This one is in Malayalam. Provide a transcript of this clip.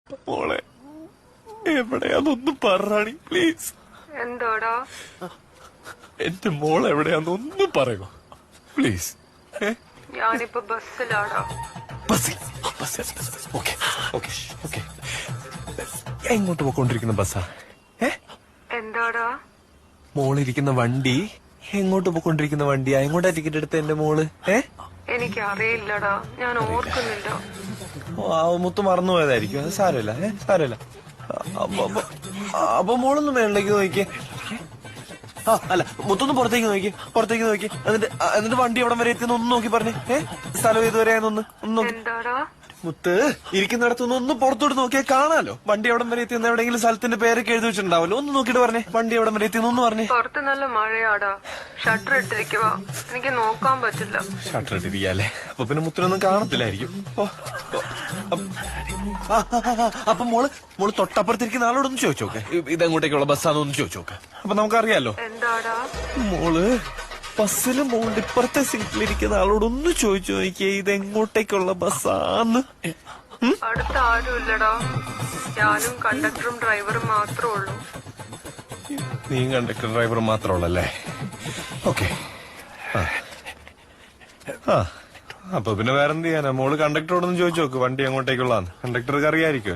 മോളെ എവിടെയാന്നൊന്ന് പറയണി പ്ലീസ്. എന്തോടാ? എന്റെ മോൾ എവിടെയാന്നൊന്ന് പറയുമോ പ്ലീസ്? ഞാനിപ്പോ ബസ്സിലാടാ. എങ്ങോട്ട് പോയിക്കൊണ്ടിരിക്കുന്ന ബസ്സാ? എന്താടാ? മോളിരിക്കുന്ന വണ്ടി എങ്ങോട്ട് പോയിക്കൊണ്ടിരിക്കുന്ന വണ്ടിയാ? എങ്ങോട്ടാ ടിക്കറ്റ് എടുത്ത എന്റെ മോള്? എനിക്കറിയില്ലടാ, ഞാൻ ഓർക്കുന്നില്ല. മുത്ത് മറന്നുപോയതായിരിക്കും. അത് സാരമില്ല, സാരമില്ല. അപ്പൊ മോളൊന്ന് മേളിലേക്ക് നോക്കിയേ. അല്ല, മുത്തൊന്ന് പുറത്തേക്ക് നോക്കി. എന്നിട്ട് വണ്ടി എവിടം വരെ എത്തിയെന്ന് ഒന്ന് നോക്കി പറഞ്ഞേ. സ്ഥലം ഏതുവരെയാന്നൊന്ന് നോക്കി. എന്താടാ? മുത്ത് ഇരിക്കുന്നിടത്തുനിന്ന് ഒന്ന് പുറത്തോട്ട് നോക്കിയാൽ കാണാലോ വണ്ടി എവിടം വരെ എത്തിയെന്ന്. എവിടെയെങ്കിലും സ്ഥലത്തിന്റെ പേരൊക്കെ എഴുതി വെച്ചിട്ടുണ്ടാവല്ലോ. ഒന്ന് നോക്കിട്ട് പറഞ്ഞേ വണ്ടി എവിടം വരെ എത്തിയെന്ന് ഒന്ന് പറഞ്ഞേ. പുറത്ത് നല്ല മഴയാടാ, ഷട്ടർ ഇട്ടിരിക്കുവാ, എനിക്ക് നോക്കാൻ പറ്റില്ല. ഷട്ടർ ഇട്ടിരിക്കല്ലേ? അപ്പൊ പിന്നെ മുത്തിനൊന്നും കാണത്തില്ലായിരിക്കും. അപ്പൊ മോള് തൊട്ടപ്പുറത്തിരിക്കുന്ന ആളോടൊന്ന് ചോദിച്ചു നോക്കെ, ഇതെങ്ങോട്ടേക്കുള്ള ബസ്സാന്നൊന്ന് ചോദിച്ചു നോക്കെ. അപ്പൊ നമുക്കറിയാലോ. എന്താടാ? മോള് ബസ്സില് മോളുടെ ഇപ്പുറത്തെ സീറ്റിലിരിക്കുന്ന ആളോടൊന്ന് ചോദിച്ചു നോക്കിയേ, ഇതെങ്ങോട്ടേക്കുള്ള ബസ്സാന്ന്. അടുത്ത ആരും ഇല്ലടാ, ഞാനും കണ്ടക്ടറും ഡ്രൈവറും മാത്രമേ ഉള്ളൂ. നീ കണ്ടക്ടർ ഡ്രൈവർ മാത്രമുള്ളല്ലേ? ഓക്കെ. അപ്പൊ പിന്നെ വേറെന്ത് ചെയ്യാനാ? മോള് കണ്ടക്ടറോടൊന്ന് ചോദിച്ചു നോക്ക് വണ്ടി എങ്ങോട്ടേക്കുള്ളതാന്ന്. കണ്ടക്ടർക്ക് അറിയായിരിക്കുമല്ലോ.